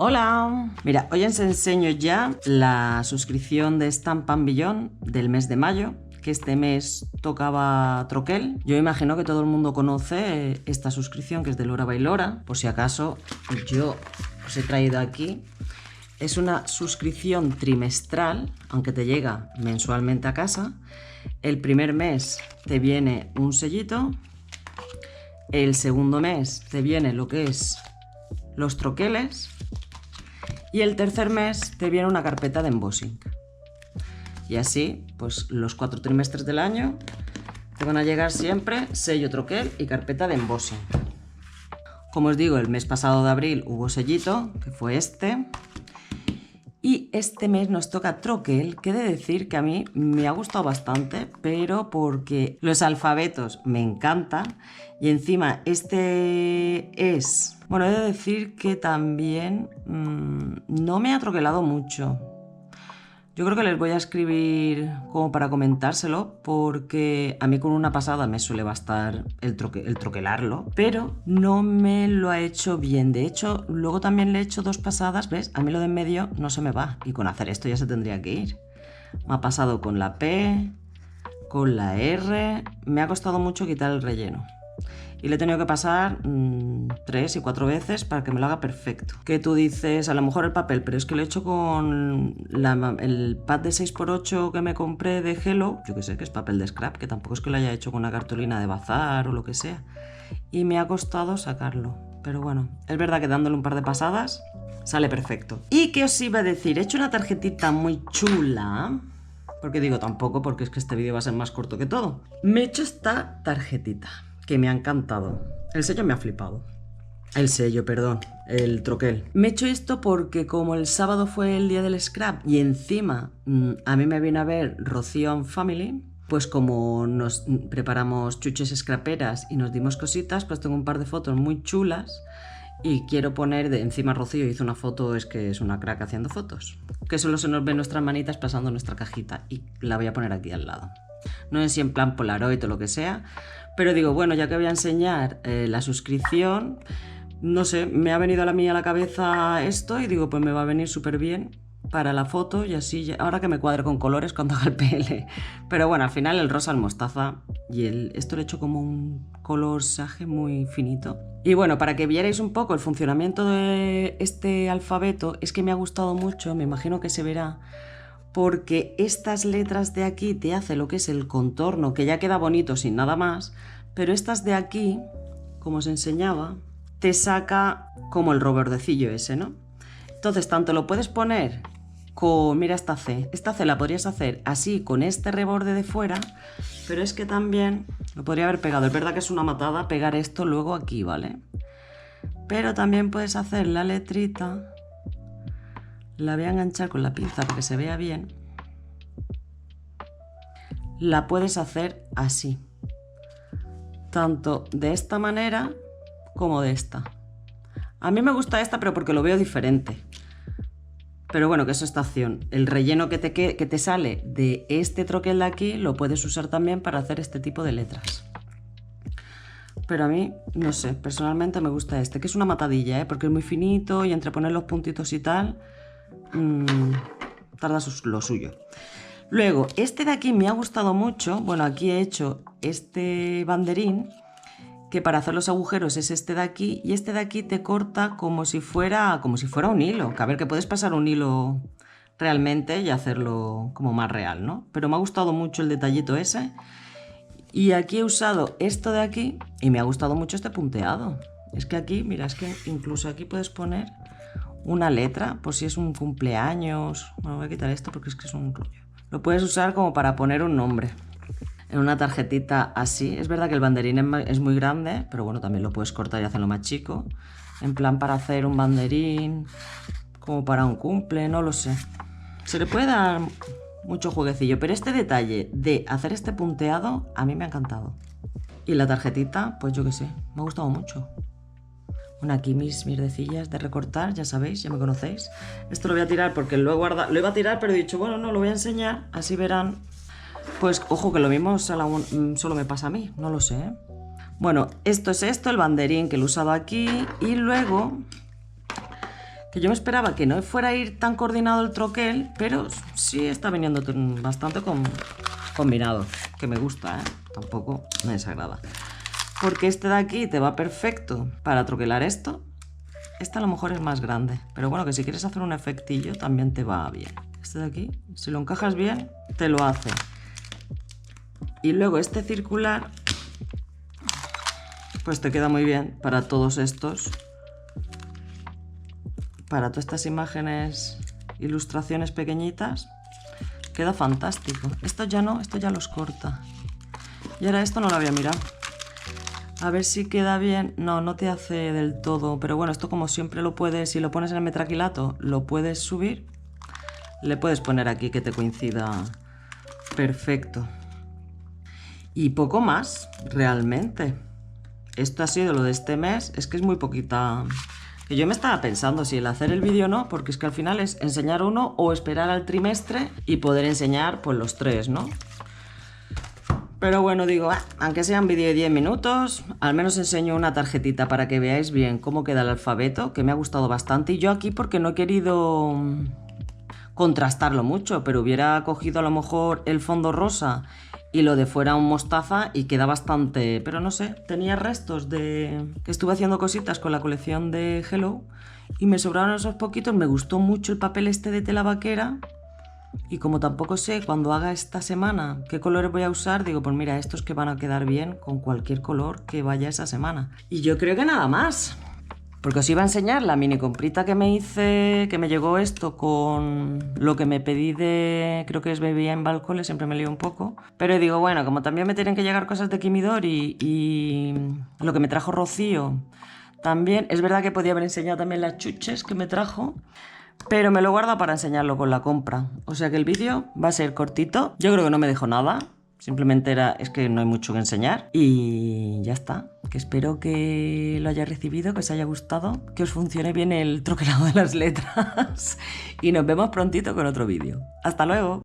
Hola, mira, hoy os enseño ya la suscripción de Stamp & Beyond del mes de mayo, que este mes tocaba troquel. Yo imagino que todo el mundo conoce esta suscripción, que es de Lora by Lora. Por si acaso, yo os he traído aquí. Es una suscripción trimestral, aunque te llega mensualmente a casa. El primer mes te viene un sellito. El segundo mes te viene lo que es los troqueles. Y el tercer mes te viene una carpeta de embossing. Y así, pues los 4 trimestres del año te van a llegar siempre sello troquel y carpeta de embossing. Como os digo, el mes pasado de abril hubo sellito, que fue este. Y este mes nos toca troquel, que he de decir que a mí me ha gustado bastante, pero porque los alfabetos me encantan. Y encima este es... Bueno, he de decir que también no me ha troquelado mucho. Yo creo que les voy a escribir como para comentárselo, porque a mí con una pasada me suele bastar el troquelarlo, pero no me lo ha hecho bien. De hecho, luego también le he hecho 2 pasadas, ¿ves? A mí lo de en medio no se me va, y con hacer esto ya se tendría que ir. Me ha pasado con la P, con la R, me ha costado mucho quitar el relleno. Y le he tenido que pasar 3 y 4 veces para que me lo haga perfecto. Que tú dices, a lo mejor el papel, pero es que lo he hecho con el pad de 6×8 que me compré de Hello. Yo que sé, que es papel de scrap, que tampoco es que lo haya hecho con una cartulina de bazar o lo que sea. Y me ha costado sacarlo. Pero bueno, es verdad que dándole un par de pasadas sale perfecto. ¿Y qué os iba a decir? He hecho una tarjetita muy chula. Porque digo tampoco, porque es que este vídeo va a ser más corto que todo. Me he hecho esta tarjetita, que me ha encantado. El sello me ha flipado. El troquel. Me he hecho esto porque como el sábado fue el día del scrap y encima a mí me viene a ver Rocío and Family, pues como nos preparamos chuches scraperas y nos dimos cositas, pues tengo un par de fotos muy chulas y quiero poner encima Rocío hizo una foto, es que es una crack haciendo fotos, que solo se nos ven nuestras manitas pasando nuestra cajita y la voy a poner aquí al lado. No es si en plan Polaroid o lo que sea, pero digo, bueno, ya que voy a enseñar la suscripción, no sé, me ha venido a la cabeza esto y digo, pues me va a venir súper bien para la foto y así, ya, ahora que me cuadre con colores cuando haga el PL. Pero bueno, al final el rosa, el mostaza y esto lo he hecho como un color sage muy finito. Y bueno, para que vierais un poco el funcionamiento de este alfabeto, es que me ha gustado mucho, me imagino que se verá, porque estas letras de aquí te hace lo que es el contorno, que ya queda bonito sin nada más, pero estas de aquí, como os enseñaba, te saca como el rebordecillo ese, ¿no? Entonces, tanto lo puedes poner con, mira esta C la podrías hacer así con este reborde de fuera, pero es que también lo podría haber pegado. Es verdad que es una matada pegar esto luego aquí, ¿vale? Pero también puedes hacer la letrita. La voy a enganchar con la pinza para que se vea bien. La puedes hacer así. Tanto de esta manera como de esta. A mí me gusta esta, pero porque lo veo diferente. Pero bueno, que eso es esta opción. El relleno que te sale de este troquel de aquí lo puedes usar también para hacer este tipo de letras. Pero a mí, no sé, personalmente me gusta este, que es una matadilla, porque es muy finito y entre poner los puntitos y tal... tarda lo suyo. Luego, este de aquí me ha gustado mucho. Bueno, aquí he hecho este banderín, que para hacer los agujeros es este de aquí, y este de aquí te corta como si fuera un hilo, que a ver, que puedes pasar un hilo realmente y hacerlo como más real, ¿no? Pero me ha gustado mucho el detallito ese. Y aquí he usado esto de aquí y me ha gustado mucho este punteado. Es que aquí, mira, es que incluso aquí puedes poner una letra, por si es un cumpleaños. Bueno, voy a quitar esto porque es que es un rollo. Lo puedes usar como para poner un nombre en una tarjetita así. Es verdad que el banderín es muy grande, pero bueno, también lo puedes cortar y hacerlo más chico. En plan para hacer un banderín, como para un cumple, no lo sé. Se le puede dar mucho jueguecillo, pero este detalle de hacer este punteado a mí me ha encantado. Y la tarjetita, pues yo qué sé, me ha gustado mucho. Bueno, aquí mis mierdecillas de recortar, ya sabéis, ya me conocéis. Esto lo voy a tirar porque lo iba a tirar, pero he dicho, bueno, no, lo voy a enseñar, así verán. Pues, ojo, que lo mismo solo me pasa a mí, no lo sé, ¿eh? Bueno, esto es el banderín que lo he usado aquí. Y luego Que yo me esperaba que no fuera a ir tan coordinado el troquel, pero sí está viniendo bastante combinado, que me gusta, ¿eh? Tampoco me desagrada. Porque este de aquí te va perfecto para troquelar esto. Este a lo mejor es más grande, pero bueno, que si quieres hacer un efectillo también te va bien. Este de aquí, si lo encajas bien, te lo hace. Y luego este circular, pues te queda muy bien para todos estos, para todas estas imágenes, ilustraciones pequeñitas. Queda fantástico. Esto ya no, esto ya los corta. Y ahora esto no lo había mirado. A ver si queda bien. No, no te hace del todo. Pero bueno, esto como siempre lo puedes, si lo pones en el metraquilato, lo puedes subir. Le puedes poner aquí que te coincida perfecto. Y poco más, realmente. Esto ha sido lo de este mes. Es que es muy poquita. Que yo me estaba pensando si el hacer el vídeo o no, porque es que al final es enseñar uno o esperar al trimestre y poder enseñar pues los 3, ¿no? Pero bueno, digo, aunque sea un vídeo de 10 minutos, al menos enseño una tarjetita para que veáis bien cómo queda el alfabeto, que me ha gustado bastante. Y yo aquí porque no he querido contrastarlo mucho, pero hubiera cogido a lo mejor el fondo rosa y lo de fuera un mostaza y queda bastante... Pero no sé, tenía restos de... que estuve haciendo cositas con la colección de Hello y me sobraron esos poquitos. Me gustó mucho el papel este de tela vaquera. Y como tampoco sé cuando haga esta semana qué colores voy a usar, digo, pues mira, estos que van a quedar bien con cualquier color que vaya esa semana. Y yo creo que nada más. Porque os iba a enseñar la mini comprita que me hice, que me llegó esto con lo que me pedí de, creo que es Baby en Balcole, siempre me lío un poco. Pero digo, bueno, como también me tienen que llegar cosas de Kimidori y lo que me trajo Rocío también. Es verdad que podía haber enseñado también las chuches que me trajo, pero me lo guardo para enseñarlo con la compra. O sea que el vídeo va a ser cortito. Yo creo que no me dejo nada. Simplemente es que no hay mucho que enseñar. Y ya está. Que espero que lo haya recibido, que os haya gustado, que os funcione bien el troquelado de las letras. Y nos vemos prontito con otro vídeo. ¡Hasta luego!